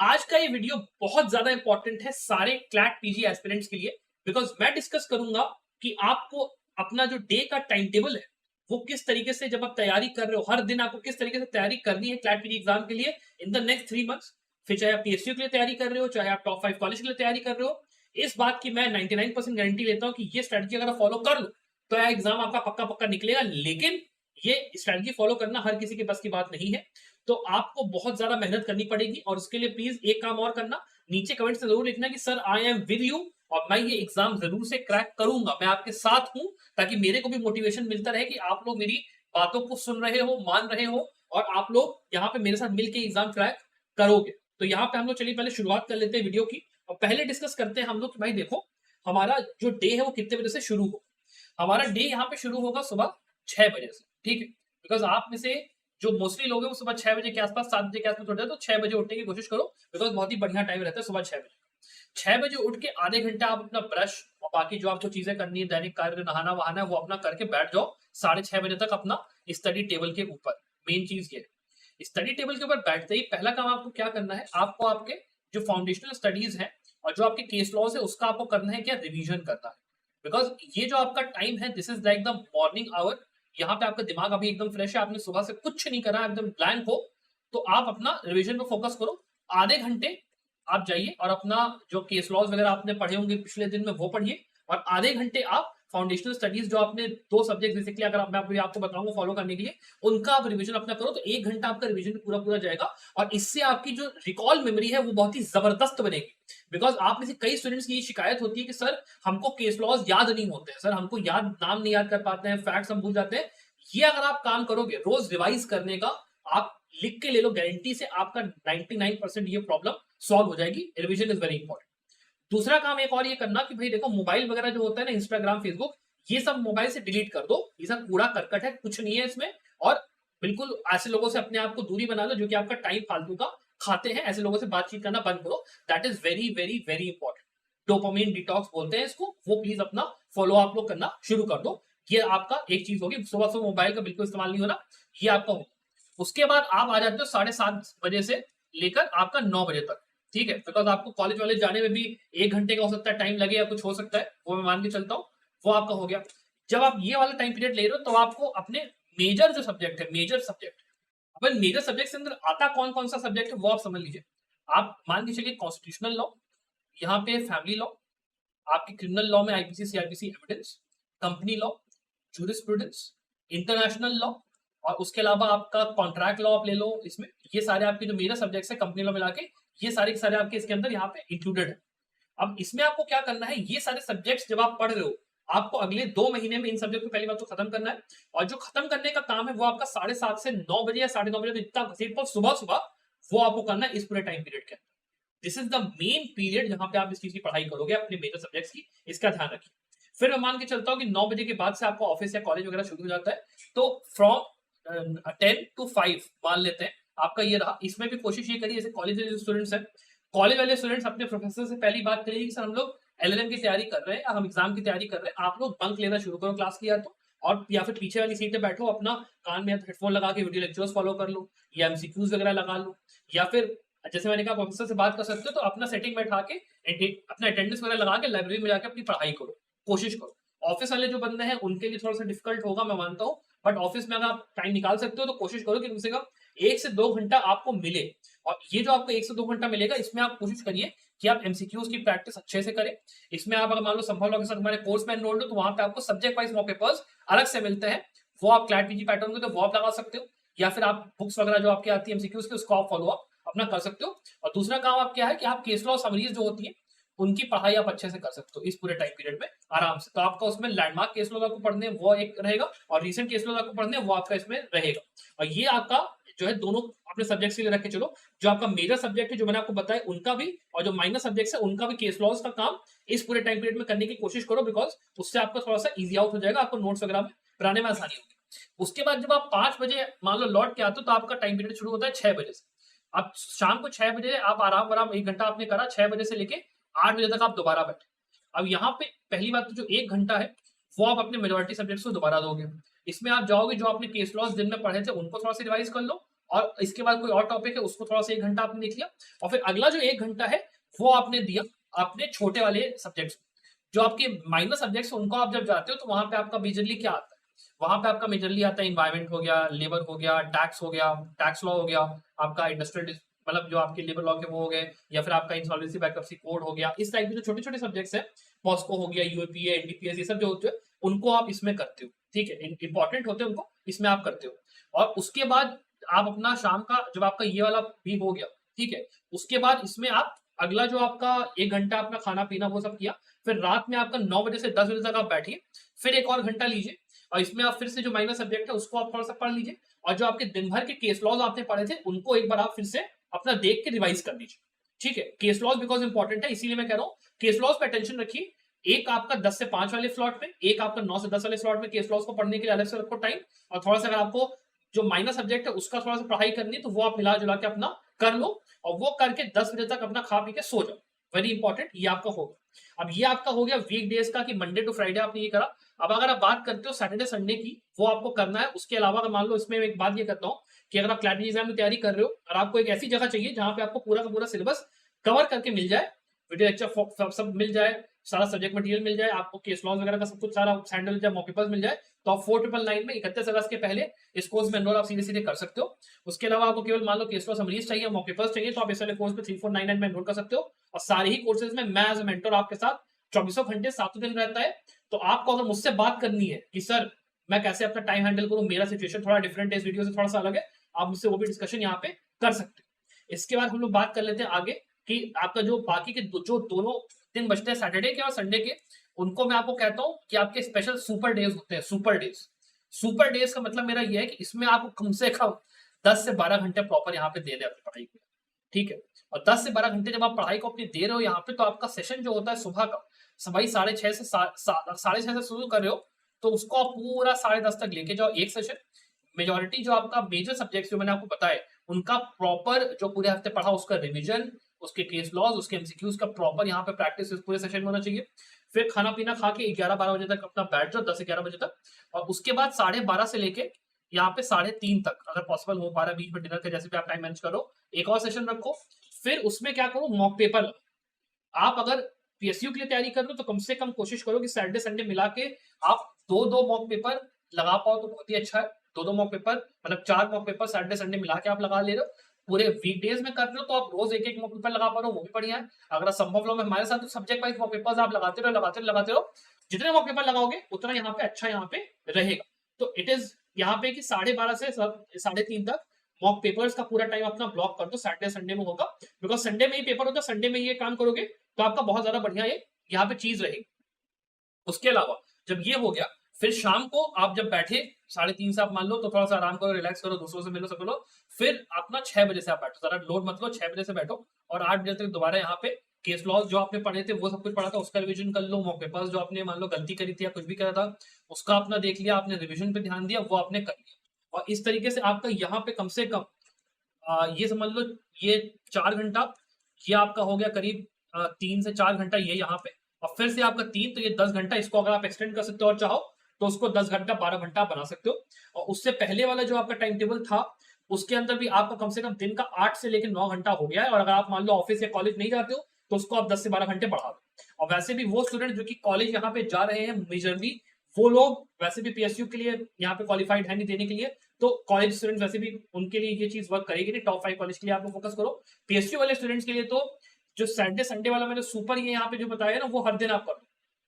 आज का ये वीडियो बहुत ज्यादा इंपॉर्टेंट है सारे क्लैट पीजी एस्पिरेंट्स के लिए। बिकॉज मैं डिस्कस करूंगा कि आपको अपना जो डे का टाइम टेबल है वो किस तरीके से, जब आप तैयारी कर रहे हो, हर दिन आपको किस तरीके से तैयारी करनी है क्लैट पीजी एग्जाम के लिए इन द नेक्स्ट 3 मंथ्स। फिर चाहे आप पीएसयू के लिए तैयारी कर रहे हो, चाहे आप टॉप 5 कॉलेज के लिए तैयारी कर रहे हो, इस बात की मैं 99% गारंटी लेता हूँ कि ये स्ट्रेटजी अगर आप फॉलो कर लो तो यह एग्जाम आपका पक्का पक्का निकलेगा। लेकिन ये स्ट्रेटजी फॉलो करना हर किसी के बस की बात नहीं है, तो आपको बहुत ज्यादा मेहनत करनी पड़ेगी। और उसके लिए प्लीज एक काम और करना, नीचे कमेंट से जरूर लिखना कि sir I am with you और मैं ये एग्जाम जरूर से क्रैक करूंगा, मैं आपके साथ हूं, ताकि मेरे को भी मोटिवेशन मिलता रहे कि आप लोग मेरी बातों को सुन रहे हो, मान रहे हो और आप लोग यहाँ पे मेरे साथ मिलकर एग्जाम क्रैक करोगे। तो यहाँ पे हम लोग चलिए पहले शुरुआत कर लेते हैं वीडियो की और पहले डिस्कस करते हैं हम लोग कि भाई देखो हमारा जो डे है वो कितने बजे से शुरू हो। हमारा डे यहाँ पे शुरू होगा सुबह 6 बजे से, ठीक है। बिकॉज आप में से जो मोस्टली लोग हैं वो सुबह 6 बजे के आसपास, 7 बजे के आसपास उठ जाते हैं, तो 6 बजे उठने की कोशिश करो। बिकॉज बहुत ही बढ़िया टाइम रहता है सुबह 6 बजे। 6 बजे उठ के आधे घंटा आप अपना ब्रश और बाकी जो आपको चीजें करनी है, दैनिक कार्य, नहाना वहाना है, वो अपना करके बैठ जाओ 6:30 बजे तक अपना स्टडी टेबल के ऊपर। मेन चीज ये है, स्टडी टेबल के ऊपर बैठते ही पहला काम आपको क्या करना है, आपको आपके जो फाउंडेशनल स्टडीज है और जो आपके केस लॉज है उसका आपको करना है क्या, रिवीजन करना है। बिकॉज ये जो आपका टाइम है this is like the morning hour. यहाँ पे आपका दिमाग अभी एकदम फ्रेश है, आपने सुबह से कुछ नहीं करा, एकदम ब्लैंक हो, तो आप अपना रिवीजन पे फोकस करो। आधे घंटे आप जाइए और अपना जो केस लॉज वगैरह आपने पढ़े होंगे पिछले दिन में वो पढ़िए, और आधे घंटे आप फाउंडेशनल स्टडीज जो आपने 2 सब्जेक्ट बेसिकली अगर मैं अभी आपको बताऊंगा फॉलो करने के लिए, उनका आप रिवीजन अपना करो। तो 1 घंटा आपका रिवीजन पूरा पूरा जाएगा और इससे आपकी जो रिकॉल मेमोरी है वो बहुत ही जबरदस्त बनेगी। बिकॉज आप में से कई स्टूडेंट्स की ये शिकायत होती है कि सर हमको केस लॉज याद नहीं होते हैं, सर हमको याद नाम नहीं याद कर पाते हैं, फैक्ट्स हम भूल जाते हैं। ये अगर आप काम करोगे रोज रिवाइज करने का, आप लिख के ले लो, गारंटी से आपका 99% ये प्रॉब्लम सॉल्व हो जाएगी। Revision is very important. दूसरा काम एक और ये करना कि भाई देखो मोबाइल वगैरह जो होता है ना, इंस्टाग्राम, फेसबुक, ये सब मोबाइल से डिलीट कर दो। ये सब कूड़ा करकट है, कुछ नहीं है इसमें। और बिल्कुल ऐसे लोगों से अपने आप को दूरी बना लो जो कि आपका टाइम फालतू का खाते हैं। ऐसे लोगों से बातचीत करना बंद करो। That is very very very important. Dopamine detox बोलते हैं इसको, वो प्लीज अपना फॉलो आप लोग करना शुरू कर दो। ये आपका एक चीज होगी, सुबह सुबह मोबाइल का बिल्कुल इस्तेमाल नहीं होना, ये आपका होगा। उसके बाद आप आ जाते हो 7:30 बजे से लेकर आपका 9 बजे तक, ठीक है। बिकॉज आपको कॉलेज वालेज जाने में भी 1 घंटे का हो सकता है टाइम लगे या कुछ हो सकता है, वो मैं मान के चलता हूँ, वो आपका हो गया। जब आप ये वाला टाइम पीरियड ले रहे हो तो आपको अपने मेजर जो सब्जेक्ट है, मेजर सब्जेक्ट, अब मेजर सब्जेक्ट के अंदर आता कौन कौन सा सब्जेक्ट है वो आप समझ लीजिए। आप मान के चलिए कॉन्स्टिट्यूशनल लॉ, यहाँ पे फैमिली लॉ, आपके क्रिमिनल लॉ में IPC CrPC evidence, company law, jurisprudence, international law, और उसके अलावा आपका कॉन्ट्रैक्ट लॉ आप ले लो इसमें। ये सारे आपके जो मेजर सब्जेक्ट्स है कंपनी लॉ मिला के, ये सारे के सारे आपके इसके अंदर यहाँ पे इंक्लूडेड है। अब इसमें आपको क्या करना है, ये सारे सब्जेक्ट्स जब आप पढ़ रहे हो, आपको अगले 2 महीने में इन सब्जेक्ट को पहली बात तो खत्म करना है। और जो खत्म करने का काम है वो आपका 7:30 से 9 बजे या 9:30 बजे, तो इतना घसीट पाओ सुबह सुबह, वो आपको करना है इस पूरे टाइम पीरियड के अंदर। This is the main period जहां पे आप इस चीज की पढ़ाई करोगे अपने मेजर सब्जेक्ट्स की, इसका ध्यान रखिए। फिर मैं मान के चलता हूँ कि 9 बजे के बाद से आपका ऑफिस या कॉलेज वगैरह शुरू हो जाता है, तो फ्रॉम 10 to 5 मान लेते हैं आपका ये रहा। इसमें भी कोशिश ये करिए, जैसे कॉलेज वाले स्टूडेंट्स हैं, कॉलेज वाले स्टूडेंट्स अपने प्रोफेसर से पहली बात करिए कि सर हम लोग एलएलएम की तैयारी कर रहे हैं या हम एग्जाम की तैयारी कर रहे हैं, आप लोग बंक लेना शुरू करो क्लास की, या तो और या फिर पीछे वाली सीट पे बैठो, अपना कान में हेडफोन लगा के वीडियो लेक्चर्स फॉलो कर लो, या एमसीक्यूज वगैरह लगा लो, या फिर जैसे मैंने कहा प्रोफेसर से बात कर सकते हो, तो अपना सेटिंग बैठा के अपना अटेंडेंस वगैरह लगा के लाइब्रेरी में जाके अपनी पढ़ाई करो, कोशिश करो। ऑफिस वाले जो बंदे हैं उनके लिए थोड़ा सा डिफिकल्ट होगा मैं मानता हूँ, बट ऑफिस में अगर आप टाइम निकाल सकते हो तो कोशिश करो कि कम से कम 1 से 2 घंटा आपको मिले। और ये जो आपको 1 से 2 घंटा मिलेगा, इसमें आप कोशिश करिए कि आप एमसीक्यूज की प्रैक्टिस अच्छे से करें। इसमें आप अगर मान लो संभव लॉ के साथ हमारे कोर्स में एनरोल्ड हो, तो वहां पे आपको सब्जेक्ट वाइज मॉक पेपर्स अलग से मिलते हैं, वो आप क्लैट पीजी पैटर्न में तो वो आप लगा सकते हो, या फिर आप बुक्स वगैरह जो आपकी आती है एमसीक्यूज की उसको आप फॉलो अप अपना कर सकते हो। और दूसरा काम आप क्या है कि आप केस लॉ समरीज जो होती है उनकी पढ़ाई आप अच्छे से कर सकते हो इस पूरे टाइम पीरियड में आराम से। तो आपका उसमें लैंडमार्क केस लॉ आपको पढ़ने वो एक रहेगा, और रीसेंट केस लॉ आपको पढ़ने वो आपका इसमें रहेगा। और ये आपका जो है दोनों अपने सब्जेक्ट्स के लिए रख के चलो। जो आपका मेजर सब्जेक्ट है जो मैंने आपको बताया उनका भी, और जो माइनर सब्जेक्ट्स है उनका भी केस लॉज का काम इस पूरे टाइम पीरियड में करने की कोशिश करो। बिकॉज उससे आपका थोड़ा सा इजी आउट हो जाएगा, आपको नोट्स वगैरह में बनाने में आसानी होगी। उसके बाद जब आप 5 बजे मान लो लौट के आते हो, तो आपका टाइम पीरियड शुरू होता है 6 बजे से। अब शाम को 6 बजे आप आराम आराम 1 घंटा आपने करा, 6 बजे से लेके 8 बजे तक आप दोबारा बैठे। अब यहाँ पे पहली बात तो जो 1 घंटा है वो आप अपने मेजोरिटी सब्जेक्ट्स को दोबारा दोगे। इसमें आप जाओगे, जो आपने केस लॉस दिन में पढ़े थे उनको थोड़ा सा रिवाइज कर लो, और इसके बाद कोई और टॉपिक है उसको थोड़ा सा 1 घंटा आपने देख लिया, और फिर अगला जो 1 घंटा है वो आपने दिया अपने छोटे वाले सब्जेक्ट्स। जो आपके माइनर सब्जेक्ट्स उनको आप जब जाते हो तो वहां पे आपका मेजरली क्या आता है, वहां पे आपका मेजरली आता है इन्वायरमेंट हो गया, लेबर हो गया, टैक्स हो गया, टैक्स लॉ हो गया, आपका इंडस्ट्रियल मतलब जो आपके लेबर लॉ के वो हो गए, या फिर आपका इंसॉल्वेंसी बैंक्रप्सी कोड हो गया। इस टाइप के जो छोटे छोटे सब्जेक्ट्स है, पॉस्को हो गया, यूएपीए, एनडीपीएस, ये सब जो होते हैं उनको आप इसमें करते हो, ठीक है, इंपॉर्टेंट होते हैं उनको इसमें आप करते हो। और उसके बाद आप अपना शाम का जब आपका ये वाला भी हो गया, ठीक है, उसके बाद इसमें आप अगला जो आपका 1 घंटा अपना खाना पीना वो सब किया, फिर रात में आपका 9 बजे से 10 बजे तक आप बैठिए, फिर एक और घंटा लीजिए, और इसमें आप फिर से जो माइनर सब्जेक्ट है उसको आप थोड़ा सा पढ़ लीजिए, और जो आपके दिन भर के केस लॉज आपने पढ़े थे उनको एक बार आप फिर से अपना देख के रिवाइज कर लीजिए, ठीक है। केस लॉज बिकॉज इंपॉर्टेंट है, इसीलिए मैं कह रहा हूँ केस लॉज पे अटेंशन रखिए। एक आपका 10 से 5 वाले स्लॉट में, एक आपका 9 से 10 वाले स्लॉट में केस लॉज को पढ़ने के लिए अलग से रखो टाइम, और थोड़ा सा अगर आपको जो माइनर सब्जेक्ट है उसका थोड़ा सा पढ़ाई करनी है तो वो आप मिला जुला के अपना कर लो, और वो करके 10 बजे तक अपना खा पी के सो जाओ। वेरी इंपॉर्टेंट, ये आपका होगा। अब ये आपका हो गया वीक डेज का कि मंडे टू फ्राइडे आपने ये करा। अब अगर आप बात करते हो सैटरडे संडे की, वो आपको करना है। उसके अलावा अगर मान लो इसमें एक बात ये करता हूँ कि अगर आप क्लैरिटी एग्जाम की तैयारी कर रहे हो और आपको एक ऐसी जगह चाहिए जहां पे आपको पूरा का पूरा सिलेबस कवर करके मिल जाए, वीडियो लेक्चर सब मिल जाए, सारा सब्जेक्ट मटेरियल मिल जाए, आपको केस लॉज वगैरह का सब कुछ सारा सैंडल जब मॉक पेपर्स मिल जाए, तो आप 4999 में 31 अगस्त के पहले इस कोर्स में एनरोल आप सीधे सीधे कर सकते हो। उसके अलावा आपको केवल मान लो केस लॉ समरीज चाहिए, मॉक पेपर्स चाहिए, तो आप इस वाले कोर्स में 3499 में एनरोल कर सकते हो। और सारे ही कोर्सेज में मैं एज ए मेंटर आपके साथ 24 घंटे 7 दिन रहता है। तो आपको अगर मुझसे बात करनी है कि सर मैं कैसे अपना टाइम हैंडल करूं, मेरा सिचुएशन थोड़ा डिफरेंट है, इस वीडियो से थोड़ा सा अलग है, आप मुझसे वो भी डिस्कशन यहाँ पे कर सकते हो। इसके बाद हम लोग बात कर लेते हैं आगे कि आपका जो बाकी के जो दोनों दिन बचते हैं सैटरडे के और संडे के, उनको मैं आपको कहता हूं कि आपके स्पेशल सुपर डेज होते हैं। सुपर डेज, सुपर डेज का मतलब मेरा ये है कि इसमें आपको कम से कम 10 से 12 घंटे प्रॉपर यहाँ पे दे दे अपनी पढ़ाई को, ठीक है। और 10 से 12 घंटे जब आप पढ़ाई को अपनी दे रहे हो यहाँ पे, तो आपका सेशन जो होता है सुबह का, सुबह 6:30 से 6:30 से शुरू कर रहे हो, तो उसको आप पूरा 10:30 तक लेके जाओ एक सेशन। मेजोरिटी जो आपका मेजर सब्जेक्ट जो मैंने आपको बताए उनका प्रॉपर जो पूरे हफ्ते पढ़ा उसका रिविजन, उसके केस लॉज, उसके एमसीक्यूज का प्रॉपर यहाँ पे प्रैक्टिस इस पूरे सेशन में होना चाहिए। फिर खाना पीना खा के 11-12 बजे तक अपना बैठ जाओ, 10 से 11 बजे तक, और उसके बाद 12:30 से लेके यहाँ पे 3:30 तक अगर पॉसिबल हो पा रहा है, बीच में डिनर के जैसे भी आप टाइम मैनेज करो, एक और सेशन रखो। फिर उसमें क्या करो, मॉक पेपर। आप अगर पीएसयू के लिए तैयारी कर रहे हो तो कम से कम कोशिश करो कि सैटरडे संडे मिला के आप दो दो मॉक पेपर लगा पाओ तो बहुत ही अच्छा है। दो दो मॉक पेपर मतलब 4 मॉक पेपर सैटरडे संडे मिला के आप लगा ले रहे हो। पूरे वीकडेज में कर रहे हो तो आप रोज एक एक मॉक पेपर लगा पा रहे हो, वो भी बढ़िया है। अगर संभव हो में हमारे साथ तो सब्जेक्ट वाइज मॉक पेपर्स आप लगाते रहो। जितने मॉक पेपर लगाओगे उतना यहाँ पे अच्छा यहाँ पे रहेगा। तो इट इज यहाँ पे कि 12:30 से 3:30 तक मॉक पेपर्स का पूरा टाइम अपना ब्लॉक कर दो, सैटरडे संडे में होगा, बिकॉज संडे में ही पेपर होता है, संडे में ये काम करोगे तो आपका बहुत ज्यादा बढ़िया ये यहाँ पे चीज रहेगी। उसके अलावा जब ये हो गया, फिर शाम को आप जब बैठे 3:30 से आप मान लो, तो थोड़ा सा आराम करो, रिलैक्स करो, दूसरों से मिलो, सब मिलो। फिर अपना 6 बजे से आप बैठो, जरा लोड मत लो, 6 बजे से बैठो और 8 बजे तक दोबारा यहाँ पे केस लॉज जो आपने पढ़े थे वो सब कुछ पढ़ा था उसका रिवीजन कर लो। मॉक पेपर्स जो आपने मान लो गलती करी थी या कुछ भी करा था उसका अपना देख लिया, आपने रिविजन पे ध्यान दिया, वो आपने कर लिया। और इस तरीके से आपका यहाँ पे कम से कम ये समझ लो ये 4 घंटा, ये आपका हो गया करीब 3 से 4 घंटा ये यहाँ पे, और फिर से आपका 3, तो ये 10 घंटा। इसको अगर आप एक्सटेंड कर सकते हो और चाहो तो उसको 10 घंटा 12 घंटा आप बना सकते हो। और उससे पहले वाला जो आपका टाइम टेबल था उसके अंदर भी आपका कम से कम दिन का 8 से लेकर 9 घंटा हो गया है। और अगर आप मान लो ऑफिस या कॉलेज नहीं जाते हो तो उसको आप 10 से 12 घंटे बढ़ा दो। और वैसे भी वो स्टूडेंट जो कि कॉलेज यहाँ पे जा रहे हैं मेजरली, वो लोग वैसे भी पीएसयू के लिए यहाँ पे क्वालिफाइड है नहीं देने के लिए, तो कॉलेज स्टूडेंट्स वैसे भी उनके लिए ये चीज वर्क करेगी नहीं। टॉप 5 कॉलेज के लिए आप फोकस करो। पीएसयू वाले स्टूडेंट्स के लिए तो जो सैटरडे संडे वाला मैंने सुपर ये यहाँ पे जो बताया ना, वो हर दिन आप कर दो,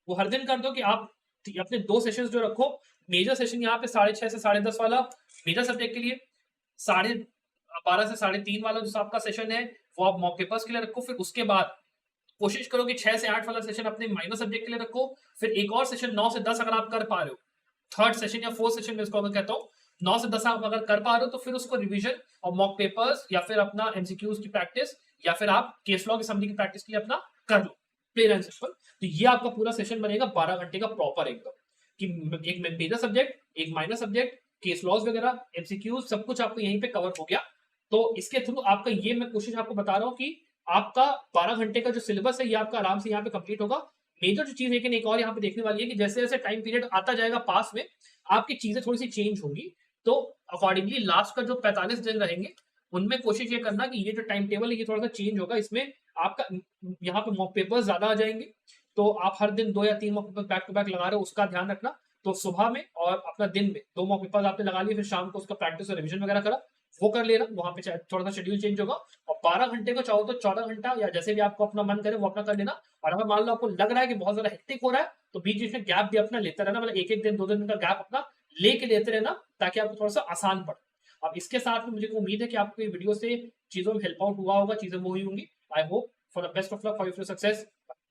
वो हर दिन कर दो कि आप अपने 2 सेशंस जो रखो। मेजर सेशन यहाँ पे 6:30 से 10:30 वाला मेजर सब्जेक्ट के लिए, 12:30 से 3:30 वाला जो आपका सेशन है वो आप मॉक पेपर्स के लिए रखो। फिर उसके बाद कोशिश करो कि 6 से 8 वाला सेशन अपने माइनर सब्जेक्ट के लिए रखो। फिर एक और सेशन 9 से 10 अगर आप कर पा रहे हो, थर्ड सेशन या फोर्थ सेशन में इसको अगर कहता हूँ 9 से 10 आप अगर कर पा रहे हो तो फिर उसको रिवीजन और मॉक पेपर्स या फिर अपना एमसीक्यूज की प्रैक्टिस या फिर आप केस लॉ की समरी की प्रैक्टिस के लिए अपना कर लो, प्लेन एंड सिंपल। तो ये आपका पूरा सेशन बनेगा 12 घंटे का प्रॉपर एकदम, कि एक मेजर सब्जेक्ट, एक माइनर सब्जेक्ट, केस लॉज वगैरह, एमसीक्यूज सब कुछ आपको यहीं पे कवर हो गया। तो इसके थ्रू आपका ये मैं कोशिश आपको बता रहा हूँ कि आपका 12 घंटे का जो सिलेबस है ये आपका आराम से यहाँ पे कंप्लीट होगा। मेजर जो चीज लेकिन एक और यहाँ पे देखने वाली है कि जैसे जैसे टाइम पीरियड आता जाएगा पास में, आपकी चीजें थोड़ी सी चेंज होंगी। तो अकॉर्डिंगली लास्ट का जो 45 दिन रहेंगे उनमें कोशिश ये करना कि ये जो टाइम टेबल है ये थोड़ा सा चेंज होगा। इसमें आपका यहाँ पे मॉक पेपर्स ज्यादा आ जाएंगे, तो आप हर दिन 2 या 3 mock paper back to back लगा रहे हो उसका ध्यान रखना। तो सुबह में और अपना दिन में 2 मॉक पेपर्स आपने लगा लिए, फिर शाम को उसका प्रैक्टिस और रिविजन वगैरह करा, वो कर लेना। वहां पे थोड़ा सा शेड्यूल चेंज होगा। और 12 घंटे को चाहो तो 14 घंटा या जैसे भी आपको अपना मन करे वो अपना कर लेना। और अगर मान लो आपको लग रहा है कि बहुत ज्यादा हेक्टिक हो रहा है तो बीच बीच में गैप भी अपना लेते रहना, मतलब एक एक दिन 2 दिन का गैप अपना लेके लेते रहना, ताकि आपको थोड़ा सा आसान पड़े। अब इसके साथ में मुझे उम्मीद है कि आपको ये वीडियो से चीजों में हेल्प आउट हुआ होगा, चीजें वो हुई होंगी। I hope for the best of luck for your success.